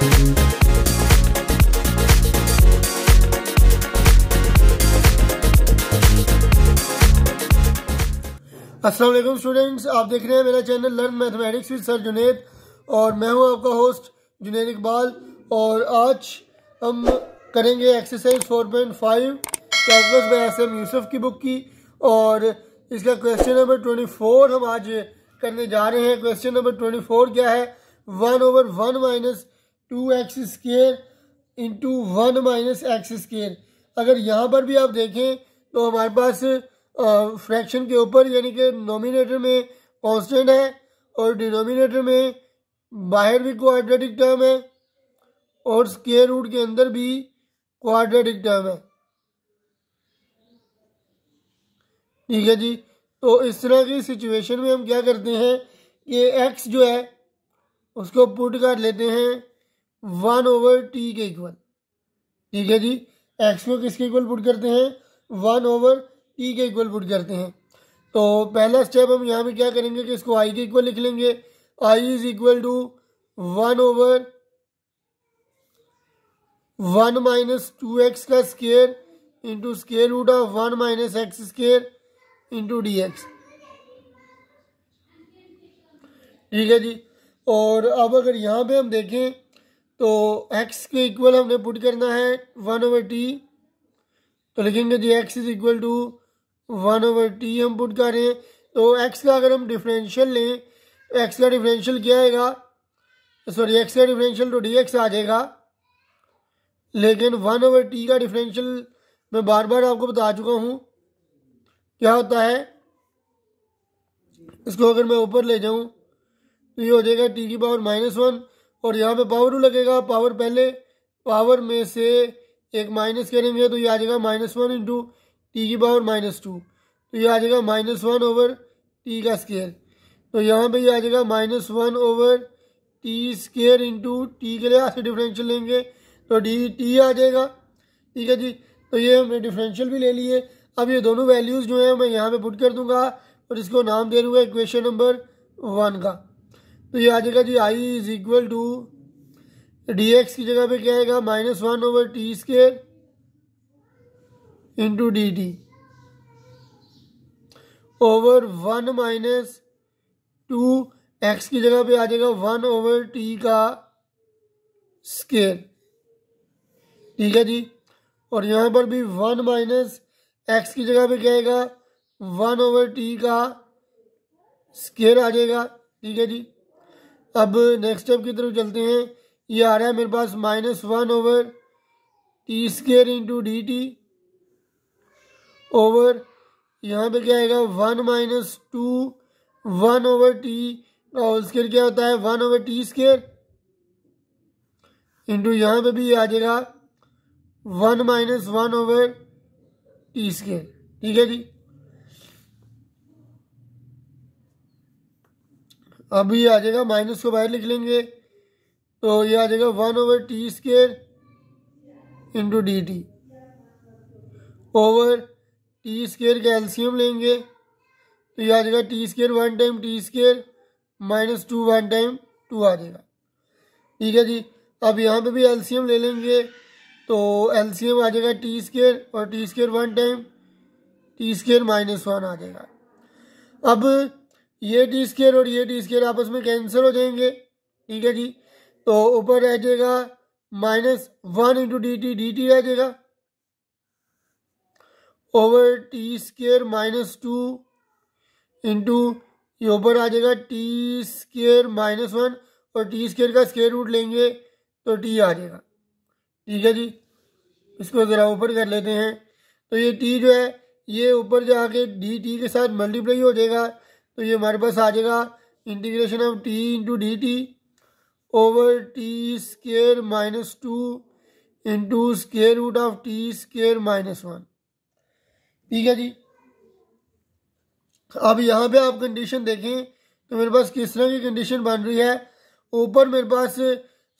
अस्सलाम वालेकुम स्टूडेंट्स, आप देख रहे हैं मेरा channel learn mathematics with sir Junaid और मैं हूं आपका होस्ट जुनेद इकबाल। और आज हम करेंगे exercise 4.5 calculus by S M. Yusuf की बुक की और इसका क्वेश्चन नंबर 24 हम आज करने जा रहे हैं। क्वेश्चन नंबर 24 क्या है? 1/1 minus 2x square into 1 minus x square. अगर यहाँ पर भी आप देखें तो हमारे पास फ्रैक्शन के ऊपर यानी कि नोमिनेटर में कांस्टेंट है और डिनोमिनेटर में बाहर भी क्वाड्रेटिक टर्म है और स्क्वायर रूट के अंदर भी क्वाड्रेटिक टर्म है। ठीक है जी। तो इस तरह की सिचुएशन में हम क्या करते हैं कि x जो है उसको पुट कर लेते हैं 1/t के इक्वल। ठीक है जी। x को किसके इक्वल पुट करते हैं? 1/t के इक्वल पुट करते हैं। तो पहला स्टेप हम यहाँ पे क्या करेंगे कि इसको i के इक्वल लिख लेंगे। i is equal to 1/1 minus 2x का square into square root of 1 minus x square into dx। ठीक है जी। और अब अगर यहाँ पे हम देखें तो x के इक्वल हमने पुट करना है 1/t, तो लिखेंगे जी x is equal to 1/t हम पुट कर रहे हैं। तो x का अगर हम डिफरेंशियल लें, x का डिफरेंशियल क्या आएगा? सॉरी, x का डिफरेंशियल तो dx आ जाएगा, लेकिन 1/t का डिफरेंशियल मैं बार बार आपको बता चुका हूँ क्या होता है। इसको अगर मैं ऊपर ले जाऊँ तो ये हो जाएगा t की पावर -1 और यहाँ पे पावर 2 लगेगा। पावर पहले पावर में से एक माइनस करेंगे तो ये आ जाएगा -1 इंटू टी की पावर -2, तो ये आ जाएगा -1/t का स्क्वायर। तो यहाँ पे ये आ जाएगा -1/t स्क्वायर इंटू टी के लिए ऐसे डिफरेंशियल लेंगे तो dt आ जाएगा। ठीक है जी। तो ये हमने डिफरेंशियल भी ले लिए। अब ये दोनों वैल्यूज़ जो है मैं यहाँ पे पुट कर दूंगा और इसको नाम दे दूंगा इक्वेशन नंबर 1 का। तो ये आ जाएगा जी i is equal to dx की जगह पे क्या आएगा? -1/t square into dt over 1 minus 2x की जगह पे आ जाएगा 1/t का स्क्वायर। ठीक है जी। और यहाँ पर भी 1 माइनस एक्स की जगह पे क्या आएगा? 1/t का स्क्वायर आ जाएगा। ठीक है जी। अब नेक्स्ट स्टेप की तरफ चलते हैं। ये आ रहा है मेरे पास -1/t square into dt over यहाँ पे क्या आएगा? 1 माइनस 2 1/t का होल स्क्वायर क्या होता है? 1/t स्क्वायर इंटू यहाँ पे भी आ जाएगा 1 माइनस 1/t स्क्वायर। ठीक है जी। अब ये आ जाएगा, माइनस को बाहर लिख लेंगे तो ये आ जाएगा 1/t square into dt over T square का एलसीएम लेंगे तो ये आ जाएगा T square 1 time T square -2 1 time 2 आ जाएगा। ठीक है जी। अब यहाँ पे भी एलसीएम ले लेंगे तो एलसीएम आ जाएगा टी स्क्वायर और T square 1 time T square -1 आ जाएगा। अब ये टी स्क्वायर और ये टी स्क्वायर आपस में कैंसिल हो जाएंगे। ठीक है जी। तो ऊपर रह जाएगा -1 इंटू dt रह जाएगा ओवर टी स्क्वायर -2 इंटू ये ऊपर आ जाएगा टी स्क्वायर -1 और टी स्क्वायर का स्क्वायर रूट लेंगे तो टी आ जाएगा। ठीक है जी। इसको ज़रा ऊपर कर लेते हैं तो ये टी जो है ये ऊपर जाके डी टी के साथ मल्टीप्लाई हो जाएगा तो ये हमारे पास आ जाएगा integration of T into D T over T square -2 into square root of T square -1। ठीक है जी। अब यहाँ पे आप कंडीशन देखें तो मेरे पास किस तरह की कंडीशन बन रही है। ऊपर मेरे पास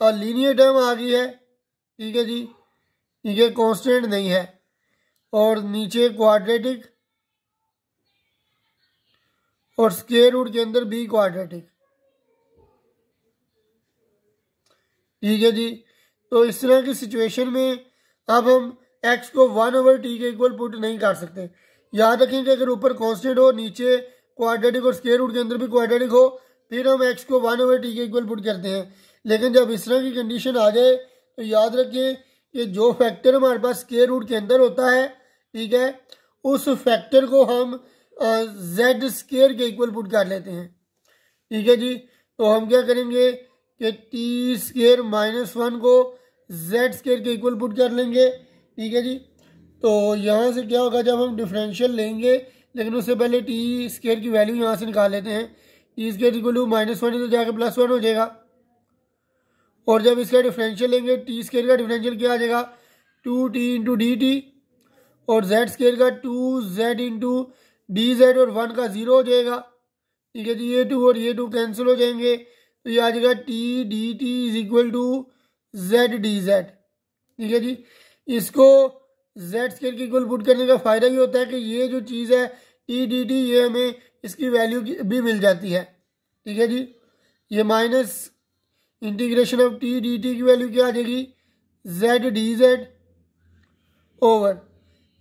लीनियर टर्म आ गई है। ठीक है जी। ठीक है, कांस्टेंट नहीं है और नीचे क्वाड्रेटिक और स्क्वायर रूट के अंदर भी क्वाड्रेटिक। ठीक है जी। तो इस तरह की सिचुएशन में अब हम x को 1/t के इक्वल पुट नहीं कर सकते। याद रखें कि अगर ऊपर कांस्टेंट हो, नीचे क्वाड्रेटिक और स्क्वायर रूट के अंदर भी क्वाड्रेटिक हो, फिर हम x को 1/t के इक्वल पुट करते हैं। लेकिन जब इस तरह की कंडीशन आ जाए तो याद रखें कि जो फैक्टर हमारे पास स्क्वायर रूट के अंदर होता है, ठीक है, उस फैक्टर को हम z स्क्वायर के इक्वल पुट कर लेते हैं। ठीक है जी। तो हम क्या करेंगे कि टी स्क्वायर -1 को z स्क्वायर के इक्वल पुट कर लेंगे। ठीक है जी। तो यहाँ से क्या होगा, जब हम डिफरेंशियल लेंगे, लेकिन उससे पहले टी स्क्वायर की वैल्यू यहाँ से निकाल लेते हैं। टी स्क्वायर इक्वल टू -1 तो जाकर +1 हो जाएगा। और जब इसका डिफरेंशियल लेंगे, टी स्क्वायर का डिफरेंशियल क्या आ जाएगा, 2t इंटू डी टी, और z स्क्वायर का 2z इंटू डी जेड, और 1 का 0 हो जाएगा। ठीक है जी। ये 2 और ये 2 कैंसिल हो जाएंगे, तो ये आ जाएगा T D T is equal to z D z. ठीक है जी। इसको z स्क्वायर के इक्वल पुट करने का फ़ायदा ये होता है कि ये जो चीज़ है टी डी टी, ये हमें इसकी वैल्यू भी मिल जाती है। ठीक है जी। ये minus integration of T D T की वैल्यू क्या आ जाएगी, z डी जेड ओवर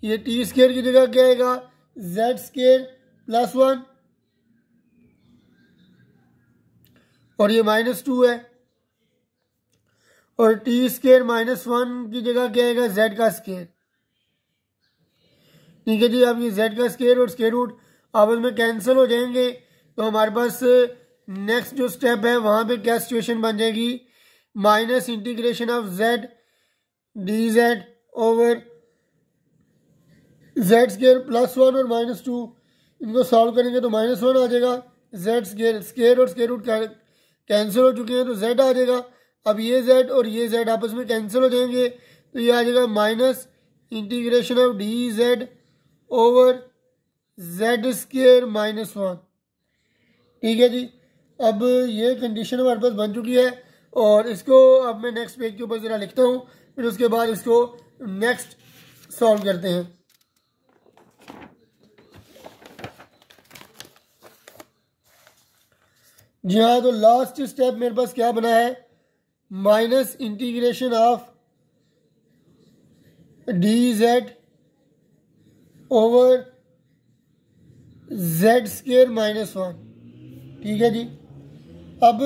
ये टी स्क्वायर की जगह क्या आएगा, z स्क्वायर +1, और ये -2 है, और टी स्क्वायर -1 की जगह क्या आएगा, z का स्क्वायर। ठीक है जी। अब ये z का स्क्वायर और स्क्वायर रूट आपस में कैंसिल हो जाएंगे, तो हमारे पास नेक्स्ट जो स्टेप है वहाँ पे क्या सिचुएशन बन जाएगी, minus integration of z D Z over z square +1 और -2, इनको सॉल्व करेंगे तो -1 आ जाएगा। z स्क्वायर, स्क्वायर और स्क्वायर रूट कैंसिल हो चुके हैं तो z आ जाएगा। अब ये z और ये z आपस में कैंसिल हो जाएंगे, तो ये आ जाएगा minus integration of D Z over z square -1। ठीक है जी। अब ये कंडीशन हमारे पास बन चुकी है, और इसको अब मैं नेक्स्ट पेज के ऊपर ज़रा लिखता हूँ, फिर उसके बाद इसको नेक्स्ट सॉल्व करते हैं। जी हाँ, तो लास्ट स्टेप मेरे पास क्या बना है, minus integration of D Z over z square -1। ठीक है जी। अब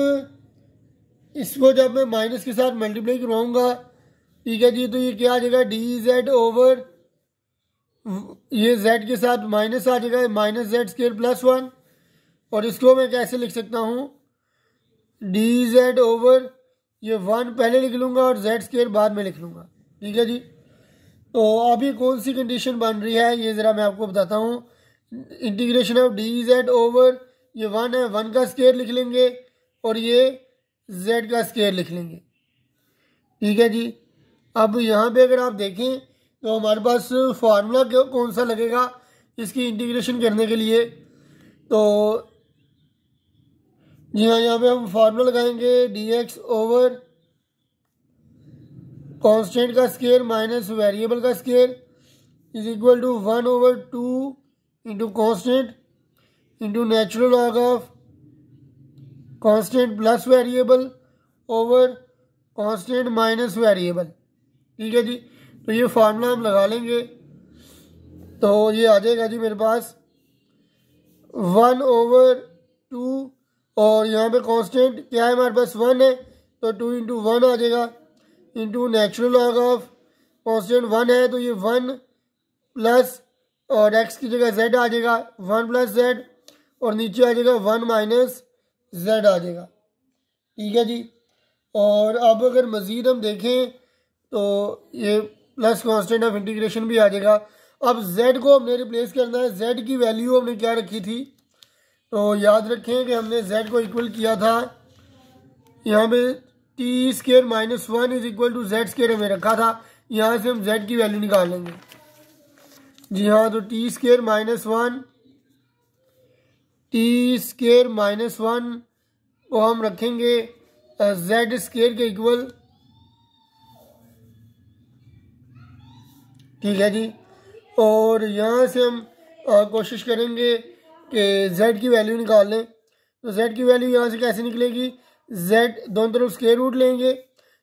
इसको जब मैं माइनस के साथ मल्टीप्लाई करवाऊंगा, ठीक है जी, तो ये क्या आ जाएगा, डी जेड ओवर ये z के साथ माइनस आ जाएगा, -z स्क्वायर +1, और इसको मैं कैसे लिख सकता हूँ, डी जेड ओवर ये 1 पहले लिख लूँगा और z स्क्वायर बाद में लिख लूँगा। ठीक है जी। तो अभी कौन सी कंडीशन बन रही है ये ज़रा मैं आपको बताता हूँ। Integration of D Z over ये 1 है, 1 का स्क्वायर लिख लेंगे, और ये z का स्क्वायर लिख लेंगे। ठीक है जी। अब यहाँ पे अगर आप देखें तो हमारे पास फार्मूला कौन सा लगेगा इसकी इंटीग्रेशन करने के लिए, तो जी हाँ, यहाँ पे हम फार्मूला लगाएंगे dx ओवर कांस्टेंट का स्क्वायर माइनस वेरिएबल का square is equal to 1/2 into constant into natural log of constant plus variable over constant minus variable. ठीक है जी। तो ये फार्मूला हम लगा लेंगे, तो ये आ जाएगा जी मेरे पास 1/2, और यहाँ पे कांस्टेंट क्या है हमारे पास, 1 है, तो 2 इंटू 1 आ जाएगा, into natural log of constant 1 है, तो ये 1 प्लस, और x की जगह z आ जाएगा, 1 + z, और नीचे आ जाएगा 1 - z आ जाएगा। ठीक है जी। और अब अगर मज़ीद हम देखें तो ये प्लस कांस्टेंट ऑफ इंटीग्रेशन भी आ जाएगा। अब z को हमने रिप्लेस करना है, z की वैल्यू हमने क्या रखी थी, तो याद रखें कि हमने z को इक्वल किया था यहाँ पे T square -1 is equal to z square हमें रखा था, यहाँ से हम z की वैल्यू निकाल लेंगे। जी हाँ, तो टी स्क्वायर -1 को हम रखेंगे z स्क्वायर के इक्वल। ठीक है जी। और यहाँ से हम कोशिश करेंगे कि z की वैल्यू निकाल लें, तो z की वैल्यू यहाँ से कैसे निकलेगी, z दोनों तरफ स्क्वायर रूट लेंगे,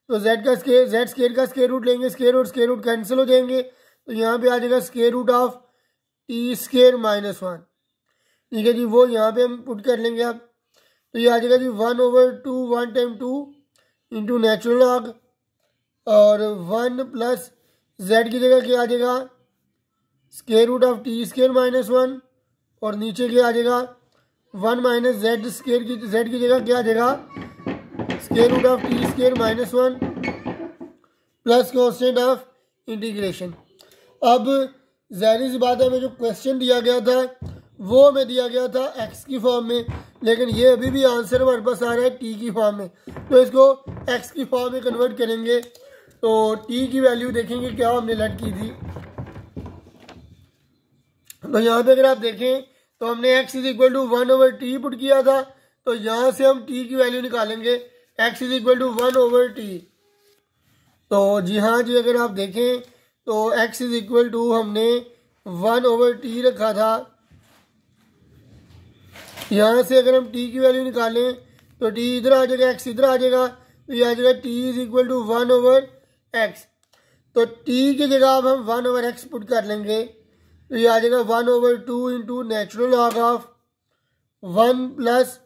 तो जेड स्केयर का स्केयर रूट लेंगे, स्केयर रूट कैंसिल हो जाएंगे, तो यहाँ पे आ जाएगा square root of T square minus 1। ठीक है जी, वो यहाँ पे हम पुट कर लेंगे अब। तो ये आ जाएगा जी 1/2 1 टाइम 2 इंटू नेचुरल लॉग, और 1 प्लस जेड की जगह क्या आ जाएगा square root of T square minus 1, और नीचे क्या आ जाएगा 1 माइनस जेड की जगह क्या आ जाएगा square root of T square minus 1 plus constant of integration. अब ज़ाहिर सी बात है, हमें जो क्वेश्चन दिया गया था वो हमें दिया गया था एक्स की फॉर्म में, लेकिन ये अभी भी आंसर हमारे पास आ रहा है टी की फॉर्म में। तो इसको एक्स की फॉर्म में कन्वर्ट करेंगे, तो टी की वैल्यू देखेंगे क्या हमने लेट की थी। तो यहाँ पे अगर आप देखें तो हमने x is equal to 1/t put किया था, तो यहाँ से हम t की वैल्यू निकालेंगे, x is equal to 1/t। तो जी हाँ जी, अगर आप देखें तो x इज इक्वल टू हमने 1/t रखा था। यहाँ से अगर हम t की वैल्यू निकालें तो t इधर आ जाएगा, x इधर आ जाएगा, तो ये आ जाएगा t is equal to 1/x। तो t की जगह अब हम 1/x पुट कर लेंगे, तो ये आ जाएगा 1/2 into natural log of 1 plus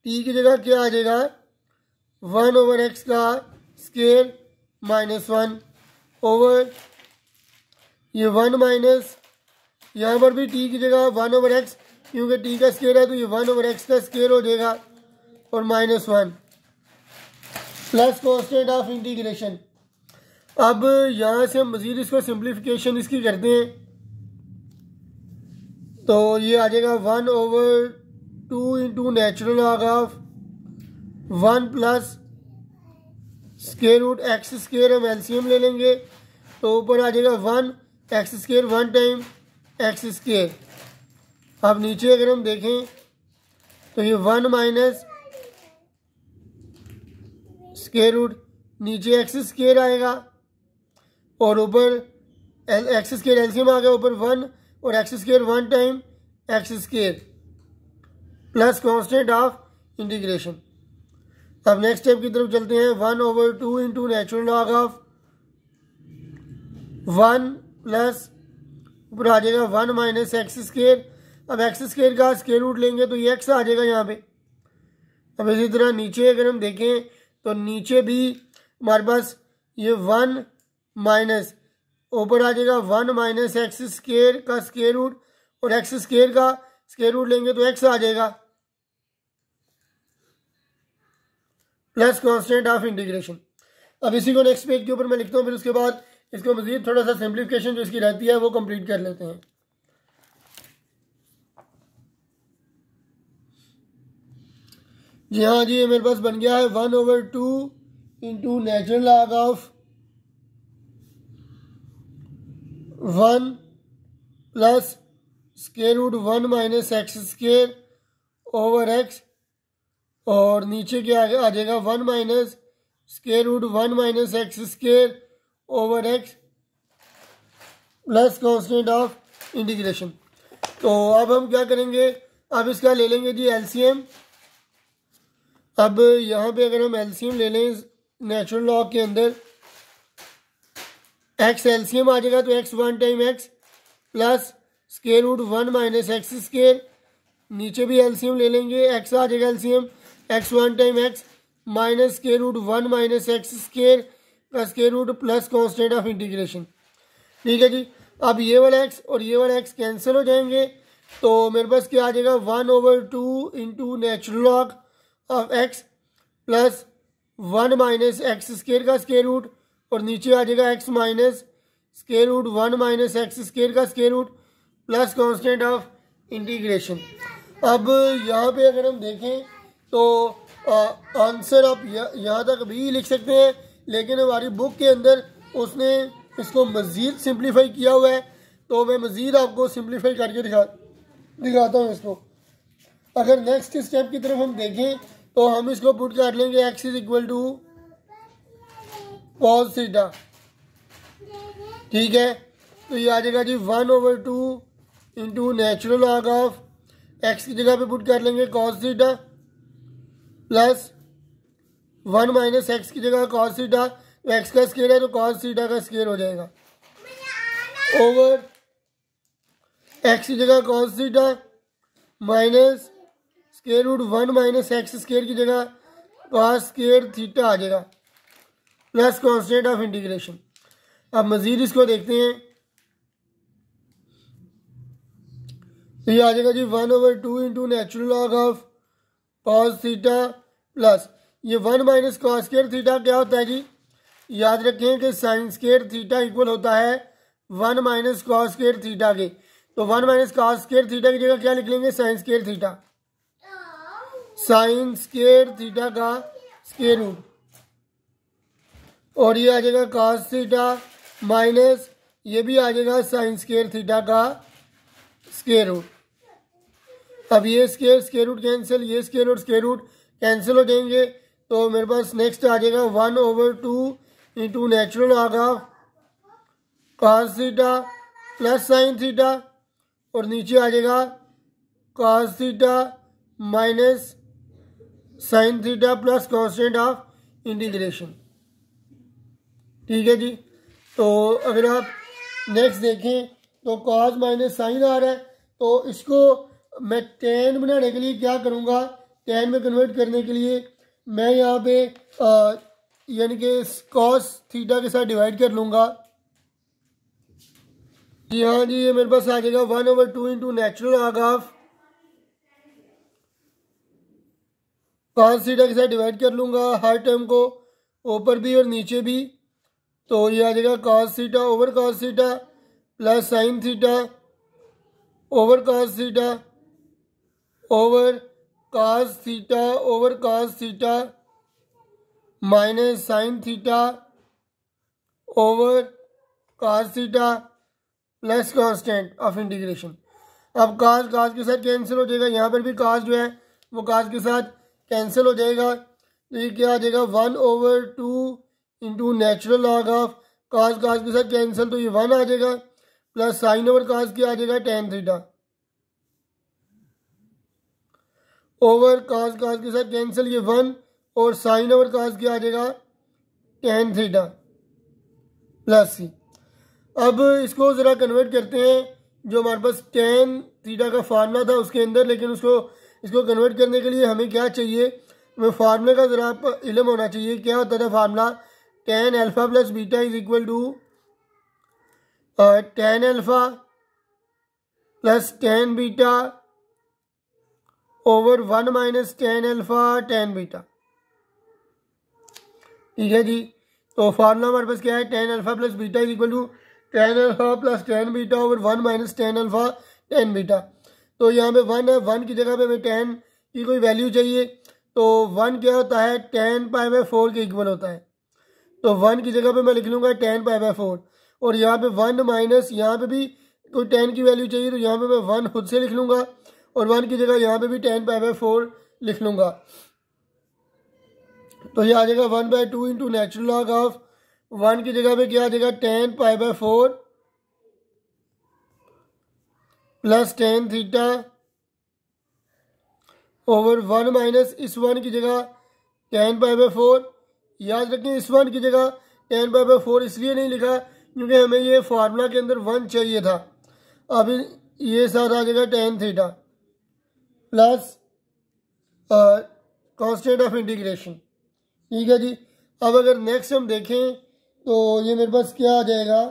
T की जगह क्या आ जाएगा 1/x का स्केयर माइनस 1 ओवर ये 1 माइनस यहाँ पर भी टी की जगह 1/x, क्योंकि टी का स्केयर है तो ये 1/x का स्केयर हो जाएगा, और minus 1 plus constant of integration. अब यहाँ से हम मजीद इसको सिंप्लीफिकेशन इसकी करते हैं, तो ये आ जाएगा 1/2 into natural log of 1 plus square root x square, हम एलसीएम ले लेंगे, तो ऊपर आ जाएगा 1 x square 1 time x square. अब नीचे अगर हम देखें तो ये 1 माइनस स्केयर रूट नीचे एक्स स्केयर आएगा, और ऊपर एक्स स्केयर एलसीएम आ गया, ऊपर 1 और x square 1 time x square plus constant of integration. अब नेक्स्ट स्टेप की तरफ चलते हैं। 1/2 into natural log of 1 plus ऊपर आ जाएगा 1 माइनस एक्स स्केयर। अब एक्स स्केयर का स्केयर रूट लेंगे तो ये एक्स आ जाएगा यहाँ पे। अब इसी तरह नीचे अगर हम देखें तो नीचे भी हमारे पास ये 1 माइनस ऊपर आ जाएगा 1 माइनस एक्स स्केयर का स्केयर रूट, और एक्स स्केयर का स्केयर रूट लेंगे तो एक्स आ जाएगा प्लस कांस्टेंट ऑफ इंटीग्रेशन। अब इसी को नेक्स्ट पेज के ऊपर मैं लिखता हूँ, फिर उसके बाद इसको मजीद थोड़ा सा सिंप्लीफिकेशन जो इसकी रहती है वो कंप्लीट कर लेते हैं। जी हाँ जी, ये मेरे पास बन गया है 1/2 into natural log of 1 plus square root 1 minus x square over x, और नीचे क्या आ जाएगा 1 minus square root 1 minus x square over x plus constant of integration. तो अब हम क्या करेंगे, अब इसका ले लेंगे जी एलसीएम। अब यहाँ पे अगर हम एलसीएम ले लें नेचुरल लॉग के अंदर, एक्स एलसीएम आ जाएगा तो x 1 time x plus square root 1 minus x square, नीचे भी एलसीएम ले लेंगे, एक्स आ जाएगा LCM x 1 time x minus square root 1 minus x square का square root plus constant of integration. ठीक है जी, अब ये वाला एक्स और ये वाला एक्स कैंसिल हो जाएंगे, तो मेरे पास क्या आ जाएगा 1/2 into natural log of x plus 1 minus x square का स्केयर रूट, और नीचे आ जाएगा x minus square root 1 minus x square का square root plus constant of integration. अब यहाँ पे अगर हम देखें तो आंसर आप यहाँ तक भी लिख सकते हैं, लेकिन हमारी बुक के अंदर उसने इसको मज़ीद सिंप्लीफाई किया हुआ है, तो मैं मज़ीद आपको सिंप्लीफाई करके दिखाता हूँ इसको। अगर नेक्स्ट स्टेप की तरफ हम देखें तो हम इसको पुट कर लेंगे x is equal to cos theta. ठीक है, तो ये आ जाएगा जी 1/2 into natural log of x की जगह पे पुट कर लेंगे cos theta plus 1 minus x की जगह कॉस थीटा, तो एक्स का स्क्वायर है तो कॉस थीटा का स्क्वायर हो जाएगा ओवर एक्स की जगह cos theta minus square root 1 minus x square की जगह कॉस स्क्वायर थीटा आ जाएगा प्लस कांस्टेंट ऑफ इंटीग्रेशन। अब मजीद इसको देखते हैं तो ये आ जाएगा जी 1/2 into natural log of cos theta plus ये 1 माइनस कॉस स्क्वायर थीटा क्या होता है जी, याद रखें कि साइन स्क्वायर थीटा इक्वल होता है 1 माइनस कॉस स्क्वायर थीटा के। तो 1 माइनस कॉस स्क्वायर थीटा की जगह क्या लिख लेंगे, sine square theta, sine square theta का स्क्वायर रूट, और ये आ जाएगा कॉस थीटा माइनस ये भी आ जाएगा साइन स्क्वायर थीटा का स्क्वायर रूट। अब ये स्क्वायर रूट कैंसिल, ये स्क्वायर रूट कैंसिल हो जाएंगे तो मेरे पास नेक्स्ट आ जाएगा 1/2 into natural log of cos theta plus sine theta, और नीचे आ जाएगा cos theta minus sine theta plus constant of integration. ठीक है जी। तो अगर आप नेक्स्ट देखें तो कॉस माइनस साइन आ रहा है, तो इसको मैं टेन बनाने के लिए क्या करूँगा, टेन में कन्वर्ट करने के लिए मैं यहाँ पे यानी कि कॉस थीटा के साथ डिवाइड कर लूँगा। जी हाँ जी, ये मेरे पास आ जाएगा 1/2 into natural log of cos theta के साथ डिवाइड कर लूँगा हर टर्म को, ऊपर भी और नीचे भी। तो ये आ जाएगा cos theta over cos theta plus sine theta over cos theta over cos theta over cos theta minus sine theta over cos theta plus constant of integration. अब कॉस के साथ कैंसिल हो जाएगा, यहाँ पर भी कॉस जो है वो कॉस के साथ कैंसिल हो जाएगा। तो ये क्या आ जाएगा 1/2 into natural log of cos के साथ कैंसिल, तो ये 1 आ जाएगा प्लस साइन ओवर कॉस क्या आ जाएगा टेन थीटा ओवर कॉस के साथ कैंसिल, ये 1 और साइन ओवर कॉस क्या आ जाएगा टेन थीटा प्लस सी। अब इसको ज़रा कन्वर्ट करते हैं जो हमारे पास टेन थीटा का फार्मूला था उसके अंदर, लेकिन इसको कन्वर्ट करने के लिए हमें क्या चाहिए, हमें फार्मूले का ज़रा इल्म होना चाहिए। क्या होता था formula, tan alpha plus beta is equal to tan alpha plus tan beta over 1 minus tan alpha tan beta. ठीक है जी। तो फार्मूला हमारे पास क्या है, tan alpha plus beta is equal to tan alpha plus tan beta over 1 minus tan alpha tan beta. तो यहाँ पे 1 है, 1 की जगह पे हमें 10 की कोई वैल्यू चाहिए, तो 1 क्या होता है 10π/4 के इक्वल होता है। तो 1 की जगह पे मैं लिख लूँगा 10π/4, और यहाँ पे 1 माइनस यहाँ पे भी कोई 10 की वैल्यू चाहिए, तो यहाँ पे मैं 1 खुद से लिख लूँगा और 1 की जगह यहाँ पे भी 10π/4 लिख लूँगा। तो ये आ जाएगा 1/2 इंटू नेचुरल लॉग ऑफ 1 की जगह पे क्या आ जाएगा 10π/4 plus ten theta over 1 minus इस 1 की जगह 10π/4। याद रखें इस 1 की जगह 10π/4 इसलिए नहीं लिखा क्योंकि हमें ये फार्मूला के अंदर 1 चाहिए था। अब ये साथ आ जाएगा tan theta plus constant of integration. ठीक है जी। अब अगर नेक्स्ट हम देखें तो ये मेरे पास क्या आ जाएगा,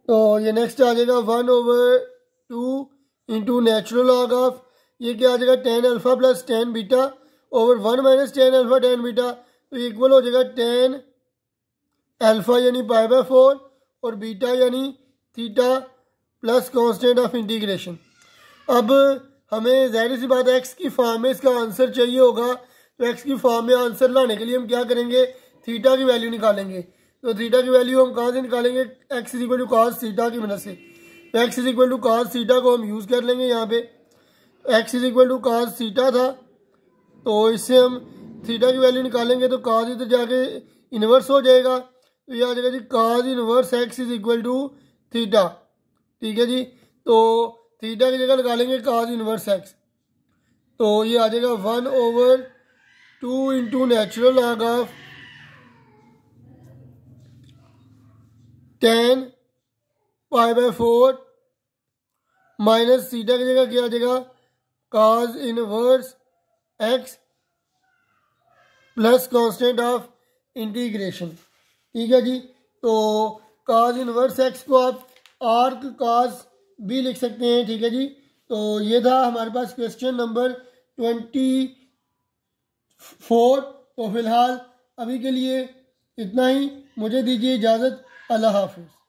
तो ये नेक्स्ट आ जाएगा 1/2 इंटू नेचुरल लॉग ऑफ ये क्या आ जाएगा ten alpha plus tan beta over 1 minus tan alpha tan beta. तो इक्वल हो जाएगा टेन अल्फ़ा यानी π/4 और बीटा यानी theta plus constant of integration. अब हमें ज़ाहिर सी बात है एक्स की फॉर्म में इसका आंसर चाहिए होगा, तो एक्स की फॉर्म में आंसर लाने के लिए हम क्या करेंगे, थीटा की वैल्यू निकालेंगे। तो थीटा की वैल्यू हम कहाँ से निकालेंगे, x is equal to cos theta की मदद से। तो x is equal to cos theta को हम यूज़ कर लेंगे यहाँ पे, x is equal to cos theta था, तो इससे हम थीटा की वैल्यू निकालेंगे तो कॉस इधर जाके इन्वर्स हो जाएगा, तो ये आ जाएगा जी cos inverse x is equal to theta. ठीक है जी। तो थीटा की जगह निकालेंगे कॉस इन्वर्स एक्स, तो ये आ जाएगा 1/√2 2 into natural log of 10 π/4 minus theta की जगह क्या आ जाएगा cos inverse x plus constant of integration. ठीक है जी। तो cos इनवर्स x को आप आर्क cos भी लिख सकते हैं। ठीक है जी। तो ये था हमारे पास क्वेश्चन नंबर 24। तो फिलहाल अभी के लिए इतना ही, मुझे दीजिए इजाज़त। अल्लाह हाफिज़।